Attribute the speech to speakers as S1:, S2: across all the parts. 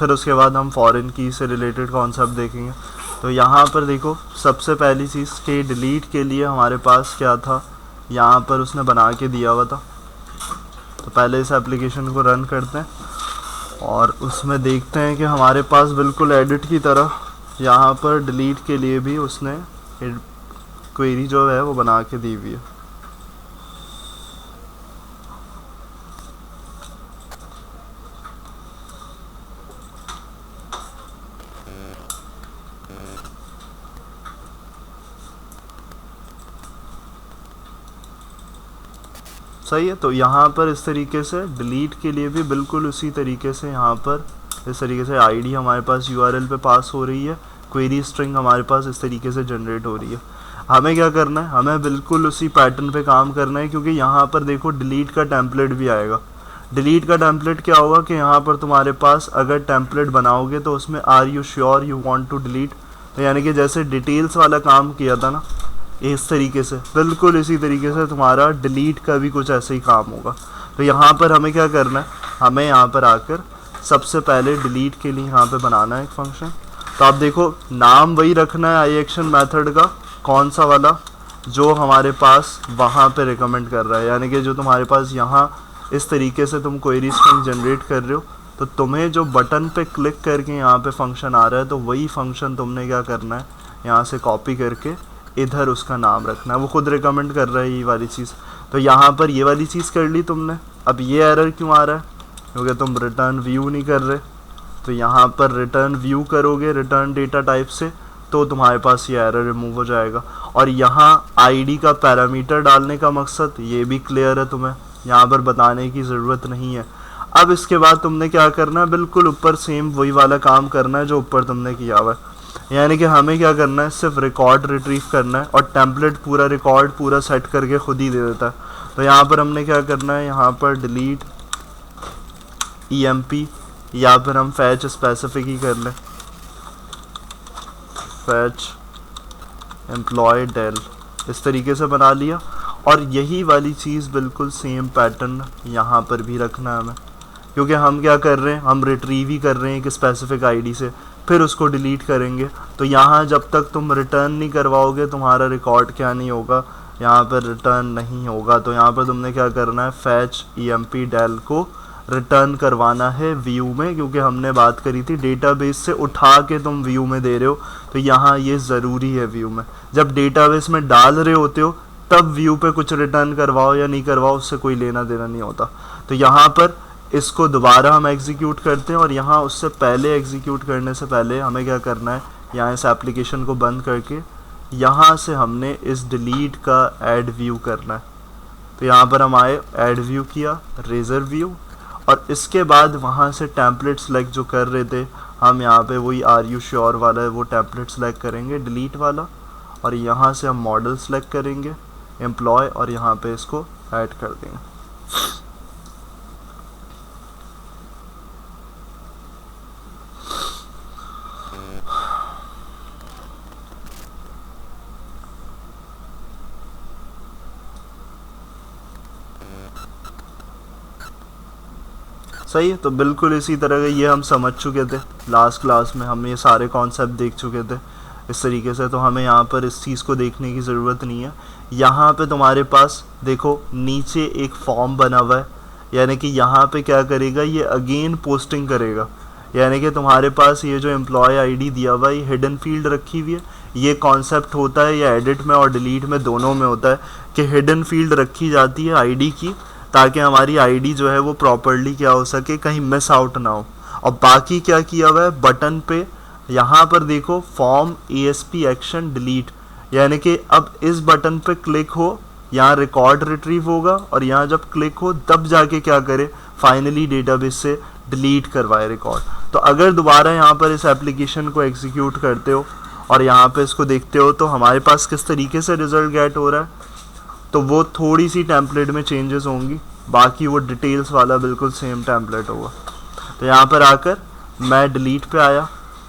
S1: फिर उसके बाद हम फॉरेन की से रिलेटेड कॉन्सेप्ट देखेंगे। तो यहाँ पर देखो सबसे पहली चीज़ के डिलीट के लिए हमारे पास क्या था, यहाँ पर उसने बना के दिया हुआ था। तो पहले इस एप्लीकेशन को रन करते हैं और उसमें देखते हैं कि हमारे पास बिल्कुल एडिट की तरह यहाँ पर डिलीट के लिए भी उसने क्वेरी जो है वो बना के दी हुई है। सही है। तो यहाँ पर इस तरीके से डिलीट के लिए भी बिल्कुल उसी तरीके से यहाँ पर इस तरीके से आईडी हमारे पास यूआरएल पे पास हो रही है, क्वेरी स्ट्रिंग हमारे पास इस तरीके से जनरेट हो रही है। हमें क्या करना है, हमें बिल्कुल उसी पैटर्न पे काम करना है, क्योंकि यहाँ पर देखो डिलीट का टेम्पलेट भी आएगा। डिलीट का टेम्पलेट क्या होगा कि यहाँ पर तुम्हारे पास अगर टेम्पलेट बनाओगे तो उसमें are you sure you want to delete, तो यानी कि जैसे डिटेल्स वाला काम किया था ना इस तरीके से, बिल्कुल इसी तरीके से तुम्हारा डिलीट का भी कुछ ऐसे ही काम होगा। तो यहाँ पर हमें क्या करना है, हमें यहाँ पर आकर सबसे पहले डिलीट के लिए यहाँ पे बनाना है एक फंक्शन। तो आप देखो नाम वही रखना है आई एक्शन मेथड का, कौन सा वाला, जो हमारे पास वहाँ पे रिकमेंड कर रहा है, यानी कि जो तुम्हारे पास यहाँ इस तरीके से तुम क्वेरी स्ट्रिंग जनरेट कर रहे हो, तो तुम्हें जो बटन पे क्लिक करके यहाँ पे फंक्शन आ रहा है, तो वही फंक्शन तुमने क्या करना है, यहाँ से कॉपी करके इधर उसका नाम रखना है। वो खुद रिकमेंड कर रहा है ये वाली चीज़। तो यहाँ पर ये वाली चीज़ कर ली तुमने। अब ये एरर क्यों आ रहा है, क्योंकि तुम रिटर्न व्यू नहीं कर रहे। तो यहाँ पर रिटर्न व्यू करोगे रिटर्न डेटा टाइप से, तो तुम्हारे पास ये एरर रिमूव हो जाएगा। और यहाँ आईडी का पैरामीटर डालने का मकसद ये भी क्लियर है, तुम्हें यहाँ पर बताने की ज़रूरत नहीं है। अब इसके बाद तुमने क्या करना है, बिल्कुल ऊपर सेम वही वाला काम करना है जो ऊपर तुमने किया हुआ है। यानी कि हमें क्या करना है, सिर्फ रिकॉर्ड रिट्रीव करना है, और टेम्पलेट पूरा रिकॉर्ड पूरा सेट करके खुद ही दे देता है। तो यहाँ पर हमने क्या करना है, यहाँ पर डिलीट EMP, या फिर हम फैच स्पेसिफिक ही कर लें, फैच एम्प्लॉय डेल, इस तरीके से बना लिया। और यही वाली चीज़ बिल्कुल सेम पैटर्न यहाँ पर भी रखना है हमें, क्योंकि हम क्या कर रहे हैं, हम रिट्रीव ही कर रहे हैं एक स्पेसिफिक आईडी से, फिर उसको डिलीट करेंगे। तो यहाँ जब तक तुम रिटर्न नहीं करवाओगे तुम्हारा रिकॉर्ड क्या नहीं होगा, यहाँ पर रिटर्न नहीं होगा। तो यहाँ पर तुमने क्या करना है, फैच EMP डेल को रिटर्न करवाना है व्यू में, क्योंकि हमने बात करी थी डेटाबेस से उठा के तुम व्यू में दे रहे हो, तो यहाँ ये ज़रूरी है व्यू में। जब डेटाबेस में डाल रहे होते हो तब व्यू पे कुछ रिटर्न करवाओ या नहीं करवाओ, उससे कोई लेना देना नहीं होता। तो यहाँ पर इसको दोबारा हम एग्जीक्यूट करते हैं, और यहाँ उससे पहले एग्जीक्यूट करने से पहले हमें क्या करना है, यहाँ इस एप्लीकेशन को बंद करके यहाँ से हमने इस डिलीट का ऐड व्यू करना है। तो यहाँ पर हम आए, ऐड व्यू किया, रेजर व्यू, और इसके बाद वहाँ से टेम्पलेट सेलेक्ट जो कर रहे थे हम, यहाँ पे वही आर यू श्योर वाला है वो टेम्पलेट सेलेक्ट करेंगे डिलीट वाला, और यहाँ से हम मॉडल सेलेक्ट करेंगे एम्प्लॉय, और यहाँ पे इसको ऐड कर देंगे। सही है। तो बिल्कुल इसी तरह का ये हम समझ चुके थे लास्ट क्लास में, हम ये सारे कॉन्सेप्ट देख चुके थे इस तरीके से। तो हमें यहाँ पर इस चीज़ को देखने की ज़रूरत नहीं है। यहाँ पे तुम्हारे पास देखो नीचे एक फॉर्म बना हुआ है, यानी कि यहाँ पे क्या करेगा, ये अगेन पोस्टिंग करेगा। यानी कि तुम्हारे पास ये जो एम्प्लॉय आईडी दिया हुआ है, ये हिडन फील्ड रखी हुई है। ये कॉन्सेप्ट होता है या एडिट में और डिलीट में दोनों में होता है कि हिडन फील्ड रखी जाती है आईडी की, ताकि हमारी आईडी जो है वो प्रॉपरली क्या हो सके, कहीं मिस आउट ना हो। और बाकी क्या किया हुआ है बटन पे, यहाँ पर देखो फॉर्म ASP एक्शन डिलीट, यानी कि अब इस बटन पे क्लिक हो, यहाँ रिकॉर्ड रिट्रीव होगा, और यहाँ जब क्लिक हो तब जाके क्या करे, फाइनली डेटाबेस से डिलीट करवाए रिकॉर्ड। तो अगर दोबारा यहाँ पर इस एप्लीकेशन को एग्जीक्यूट करते हो और यहाँ पे इसको देखते हो, तो हमारे पास किस तरीके से रिजल्ट गेट हो रहा है, तो वो थोड़ी सी टेम्पलेट में चेंजेस होंगी, बाकी वो डिटेल्स वाला बिल्कुल सेम टेम्पलेट होगा। तो यहाँ पर आकर मैं डिलीट पे आया,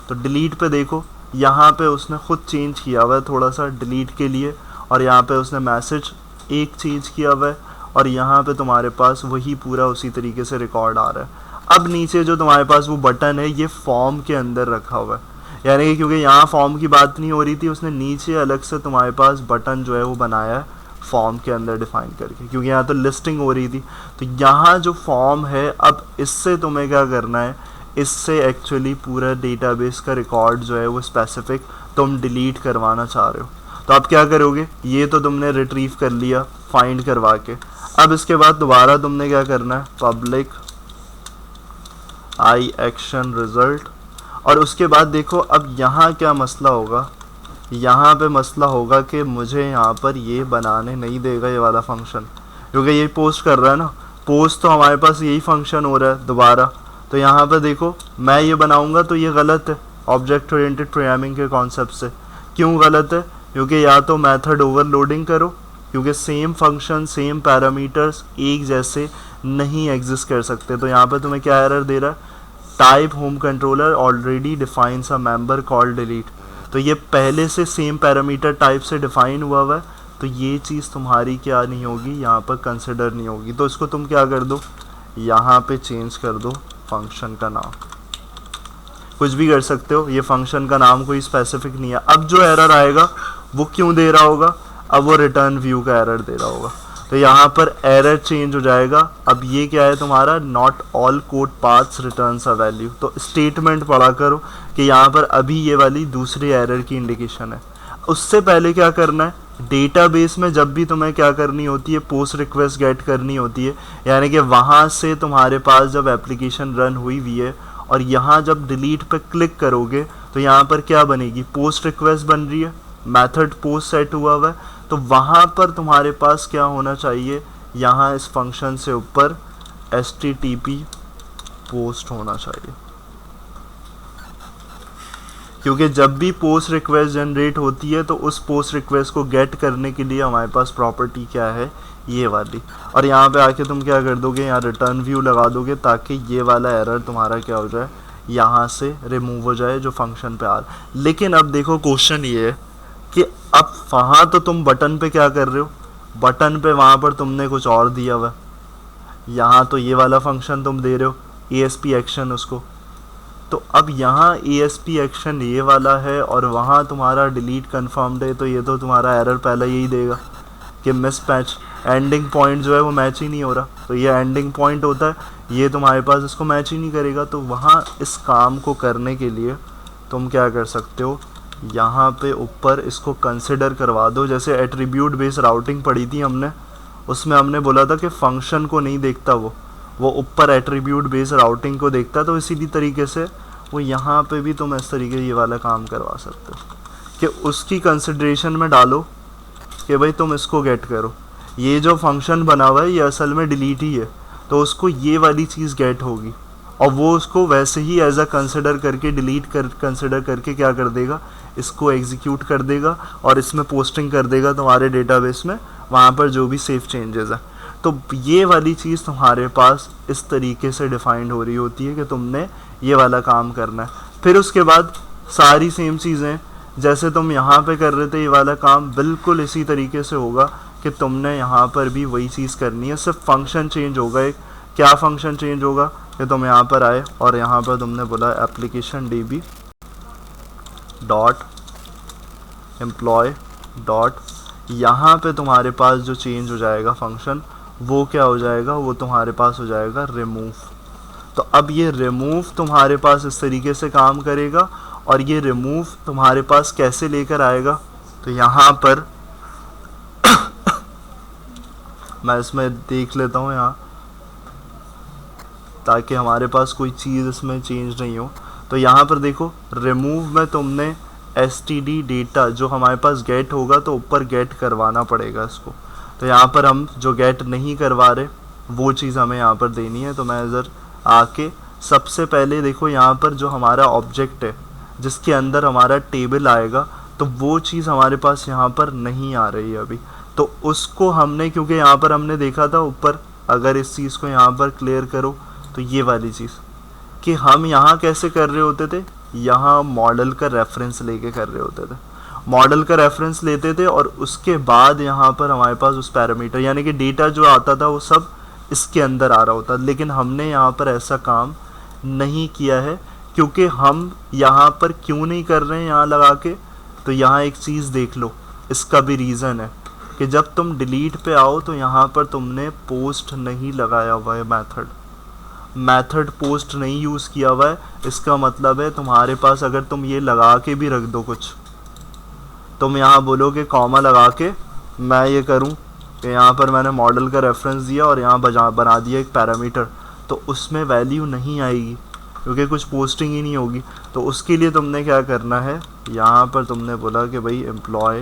S1: तो डिलीट पे देखो यहाँ पे उसने खुद चेंज किया हुआ है थोड़ा सा डिलीट के लिए, और यहाँ पे उसने मैसेज एक चेंज किया हुआ है, और यहाँ पे तुम्हारे पास वही पूरा उसी तरीके से रिकॉर्ड आ रहा है। अब नीचे जो तुम्हारे पास वो बटन है ये फॉर्म के अंदर रखा हुआ है, यानी कि क्योंकि यहाँ फॉर्म की बात नहीं हो रही थी, उसने नीचे अलग से तुम्हारे पास बटन जो है वो बनाया है फॉर्म के अंदर डिफाइन करके, क्योंकि यहाँ तो लिस्टिंग हो रही थी। तो यहाँ जो फॉर्म है, अब इससे तुम्हें क्या करना है, इससे एक्चुअली पूरा डेटाबेस का रिकॉर्ड जो है वो स्पेसिफिक तुम डिलीट करवाना चाह रहे हो। तो अब क्या करोगे, ये तो तुमने रिट्रीव कर लिया फाइंड करवा के। अब इसके बाद दोबारा तुमने क्या करना है, पब्लिक आई एक्शन रिजल्ट, और उसके बाद देखो अब यहाँ क्या मसला होगा, यहाँ पे मसला होगा कि मुझे यहाँ पर ये बनाने नहीं देगा ये वाला फंक्शन, क्योंकि ये पोस्ट कर रहा है ना, पोस्ट तो हमारे पास यही फंक्शन हो रहा है दोबारा। तो यहाँ पर देखो मैं ये बनाऊँगा तो ये गलत है ऑब्जेक्ट ओरिएंटेड प्रोग्रामिंग के कॉन्सेप्ट से। क्यों गलत है, क्योंकि या तो मेथड ओवरलोडिंग करो, क्योंकि सेम फंक्शन सेम पैरामीटर्स एक जैसे नहीं एग्जिस्ट कर सकते। तो यहाँ पर तुम्हें क्या एरर दे रहा है, type home controller already defines a member call delete. तो ये पहले से सेम पैरामीटर टाइप से डिफाइन हुआ है, तो ये चीज़ तुम्हारी क्या नहीं होगी, यहाँ पर कंसिडर नहीं होगी। तो इसको तुम क्या कर दो, यहाँ पे चेंज कर दो फंक्शन का नाम, कुछ भी कर सकते हो, ये फंक्शन का नाम कोई स्पेसिफिक नहीं है। अब जो एरर आएगा वो क्यों दे रहा होगा, अब वो रिटर्न व्यू का एरर दे रहा होगा। तो यहाँ पर एरर चेंज हो जाएगा। अब ये क्या है तुम्हारा, not all code paths returns a value. तो स्टेटमेंट पढ़ा करो कि यहाँ पर अभी ये वाली दूसरी एरर की इंडिकेशन है। उससे पहले क्या करना है, डेटाबेस में जब भी तुम्हें क्या करनी होती है, पोस्ट रिक्वेस्ट गेट करनी होती है, यानी कि वहाँ से तुम्हारे पास जब एप्लीकेशन रन हुई हुई है और यहाँ जब डिलीट पे क्लिक करोगे तो यहाँ पर क्या बनेगी, पोस्ट रिक्वेस्ट बन रही है, मेथड पोस्ट सेट हुआ है, तो वहाँ पर तुम्हारे पास क्या होना चाहिए, यहाँ इस फंक्शन से ऊपर HTTP पोस्ट होना चाहिए। क्योंकि जब भी पोस्ट रिक्वेस्ट जनरेट होती है तो उस पोस्ट रिक्वेस्ट को गेट करने के लिए हमारे पास प्रॉपर्टी क्या है, ये वाली। और यहाँ पे आके तुम क्या कर दोगे, यहाँ रिटर्न व्यू लगा दोगे ताकि ये वाला एरर तुम्हारा क्या हो जाए, यहाँ से रिमूव हो जाए जो फंक्शन पे आ रहा। लेकिन अब देखो क्वेश्चन ये है कि अब वहाँ तो तुम बटन पे क्या कर रहे हो, बटन पे वहाँ पर तुमने कुछ और दिया हुआ, यहाँ तो ये वाला फंक्शन तुम दे रहे हो ASP एक्शन उसको। तो अब यहाँ ASP एक्शन ये वाला है और वहाँ तुम्हारा डिलीट कन्फर्म्ड है, तो ये तो तुम्हारा एरर पहले यही देगा कि मिसमैच, एंडिंग पॉइंट जो है वो मैच ही नहीं हो रहा। तो ये एंडिंग पॉइंट होता है, ये तुम्हारे पास इसको मैच ही नहीं करेगा। तो वहाँ इस काम को करने के लिए तुम क्या कर सकते हो, यहाँ पे ऊपर इसको कंसिडर करवा दो। जैसे एट्रीब्यूट बेस्ड राउटिंग पढ़ी थी हमने, उसमें हमने बोला था कि फंक्शन को नहीं देखता वो ऊपर एट्रीब्यूट बेस्ड राउटिंग को देखता। तो इसी तरीके से वो यहाँ पे भी तुम इस तरीके ये वाला काम करवा सकते हो कि उसकी कंसिडरेशन में डालो कि भाई तुम इसको गेट करो, ये जो फंक्शन बना हुआ है ये असल में डिलीट ही है, तो उसको ये वाली चीज़ गेट होगी और वो उसको वैसे ही एज अ कंसिडर करके डिलीट कर कंसिडर करके क्या कर देगा, इसको एग्जीक्यूट कर देगा और इसमें पोस्टिंग कर देगा तुम्हारे डेटाबेस में, वहाँ पर जो भी सेफ चेंजेस है। तो ये वाली चीज़ तुम्हारे पास इस तरीके से डिफाइंड हो रही होती है कि तुमने ये वाला काम करना है। फिर उसके बाद सारी सेम चीज़ें जैसे तुम यहाँ पे कर रहे थे, ये वाला काम बिल्कुल इसी तरीके से होगा कि तुमने यहाँ पर भी वही चीज़ करनी है, सिर्फ फंक्शन चेंज होगा। एक क्या फंक्शन चेंज होगा कि तुम यहाँ पर आए और यहाँ पर तुमने बोला application DB dot employ dot, यहाँ पे तुम्हारे पास जो चेंज हो जाएगा फंक्शन वो क्या हो जाएगा, वो तुम्हारे पास हो जाएगा रिमूव। तो अब ये रिमूव तुम्हारे पास इस तरीके से काम करेगा और ये रिमूव तुम्हारे पास कैसे लेकर आएगा, तो यहाँ पर मैं इसमें देख लेता हूँ यहाँ, ताकि हमारे पास कोई चीज़ इसमें चेंज नहीं हो। तो यहाँ पर देखो रिमूव में तुमने std डेटा जो हमारे पास गेट होगा तो ऊपर गेट करवाना पड़ेगा इसको। तो यहाँ पर हम जो गेट नहीं करवा रहे वो चीज़ हमें यहाँ पर देनी है। तो मैं इधर आके सबसे पहले देखो यहाँ पर जो हमारा ऑब्जेक्ट है जिसके अंदर हमारा टेबल आएगा, तो वो चीज़ हमारे पास यहाँ पर नहीं आ रही है अभी। तो उसको हमने, क्योंकि यहाँ पर हमने देखा था ऊपर, अगर इस चीज़ को यहाँ पर क्लियर करो तो ये वाली चीज़ कि हम यहाँ कैसे कर रहे होते थे, यहाँ मॉडल का रेफरेंस लेके कर रहे होते थे, मॉडल का रेफरेंस लेते थे और उसके बाद यहाँ पर हमारे पास उस पैरामीटर यानी कि डेटा जो आता था वो सब इसके अंदर आ रहा होता, लेकिन हमने यहाँ पर ऐसा काम नहीं किया है। क्योंकि हम यहाँ पर क्यों नहीं कर रहे हैं यहाँ लगा के, तो यहाँ एक चीज़ देख लो, इसका भी रीज़न है कि जब तुम डिलीट पे आओ तो यहाँ पर तुमने पोस्ट नहीं लगाया हुआ है, मेथड पोस्ट नहीं यूज़ किया हुआ है। इसका मतलब है तुम्हारे पास अगर तुम ये लगा के भी रख दो कुछ, तुम यहाँ बोलोगे कॉमा लगा के मैं ये करूँ कि यहाँ पर मैंने मॉडल का रेफरेंस दिया और यहाँ बना दिया एक पैरामीटर, तो उसमें वैल्यू नहीं आएगी क्योंकि कुछ पोस्टिंग ही नहीं होगी। तो उसके लिए तुमने क्या करना है, यहाँ पर तुमने बोला कि भाई employ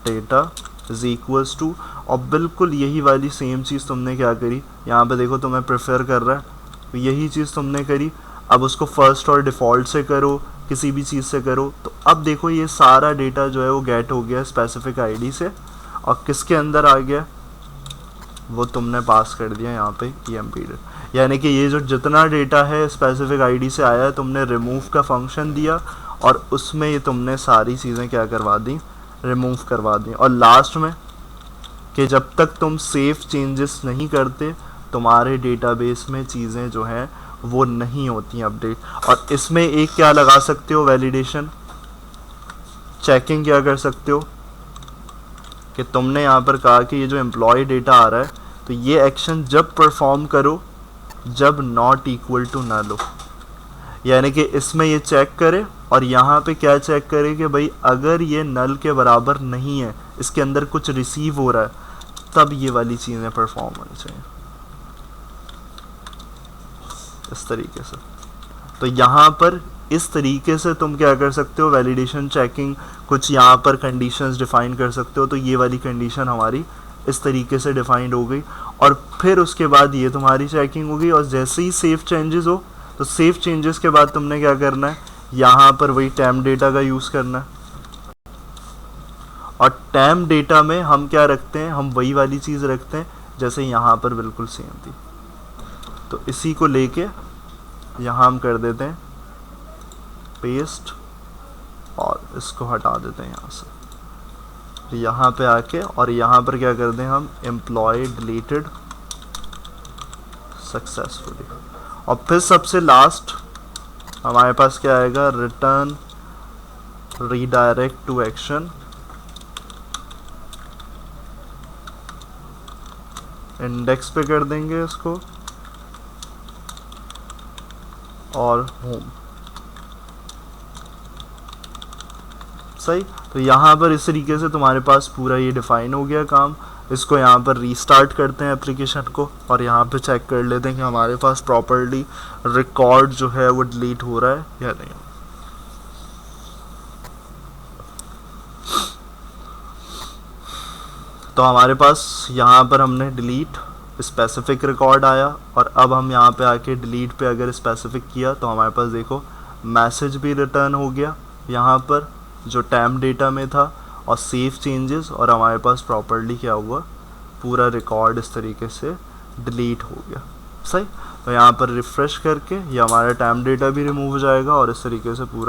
S1: data is equals to, और बिल्कुल यही वाली सेम चीज़ तुमने क्या करी, यहाँ पे देखो तुम्हें प्रेफर कर रहा है, तो यही चीज़ तुमने करी। अब उसको फर्स्ट और डिफ़ॉल्ट से करो, किसी भी चीज़ से करो, तो अब देखो ये सारा डेटा जो है वो गेट हो गया स्पेसिफिक आईडी से, और किसके अंदर आ गया, वो तुमने पास कर दिया यहाँ पे empd। यानी कि ये जो जितना डेटा है स्पेसिफिक आईडी से आया है, तुमने रिमूव का फंक्शन दिया और उसमें ये तुमने सारी चीज़ें क्या करवा दी, रिमूव करवा दी। और लास्ट में कि जब तक तुम सेव चेंजेस नहीं करते तुम्हारे डेटाबेस में चीज़ें जो हैं वो नहीं होती अपडेट। और इसमें एक क्या लगा सकते हो, वैलिडेशन चेकिंग क्या कर सकते हो कि तुमने यहाँ पर कहा कि ये जो एम्प्लॉय डेटा आ रहा है तो ये एक्शन जब परफॉर्म करो जब नॉट इक्वल टू नल हो, यानी कि इसमें ये चेक करे और यहाँ पे क्या चेक करे कि भाई अगर ये नल के बराबर नहीं है, इसके अंदर कुछ रिसीव हो रहा है, तब ये वाली चीज़ें परफॉर्म होनी चाहिए इस तरीके से। तो यहाँ पर इस तरीके से तुम क्या कर सकते हो, वैलिडेशन चेकिंग, कुछ यहाँ पर कंडीशंस डिफाइन कर सकते हो। तो ये वाली कंडीशन हमारी इस तरीके से डिफाइंड हो गई, और फिर उसके बाद ये तुम्हारी चेकिंग होगी। और जैसे ही सेव चेंजेस हो तो सेव चेंजेस के बाद तुमने क्या करना है, यहाँ पर वही टैम डेटा का यूज़ करना है। और टैम डेटा में हम क्या रखते हैं, हम वही वाली चीज़ रखते हैं जैसे यहाँ पर बिल्कुल सेम थी। तो इसी को लेके यहाँ हम कर देते हैं पेस्ट और इसको हटा देते हैं यहाँ से, यहाँ पे आके और यहाँ पर क्या कर दें हम, एम्प्लॉय डिलीटेड सक्सेसफुली। और फिर सबसे लास्ट हमारे पास क्या आएगा, return redirect to action index पे कर देंगे इसको और होम। सही, तो यहाँ पर इस तरीके से तुम्हारे पास पूरा ये डिफाइन हो गया काम। इसको यहाँ पर रीस्टार्ट करते हैं एप्लीकेशन को और यहाँ पे चेक कर लेते हैं कि हमारे पास प्रॉपर्ली रिकॉर्ड जो है वो डिलीट हो रहा है या नहीं। तो हमारे पास यहाँ पर हमने डिलीट स्पेसिफिक रिकॉर्ड आया, और अब हम यहाँ पे आके डिलीट पे अगर स्पेसिफिक किया तो हमारे पास देखो मैसेज भी रिटर्न हो गया यहाँ पर जो टैम डेटा में था, और सेव चेंजेस, और हमारे पास प्रॉपर्ली क्या हुआ, पूरा रिकॉर्ड इस तरीके से डिलीट हो गया। सही, तो यहाँ पर रिफ़्रेश करके ये हमारा टैम डेटा भी रिमूव हो जाएगा और इस तरीके से पूरा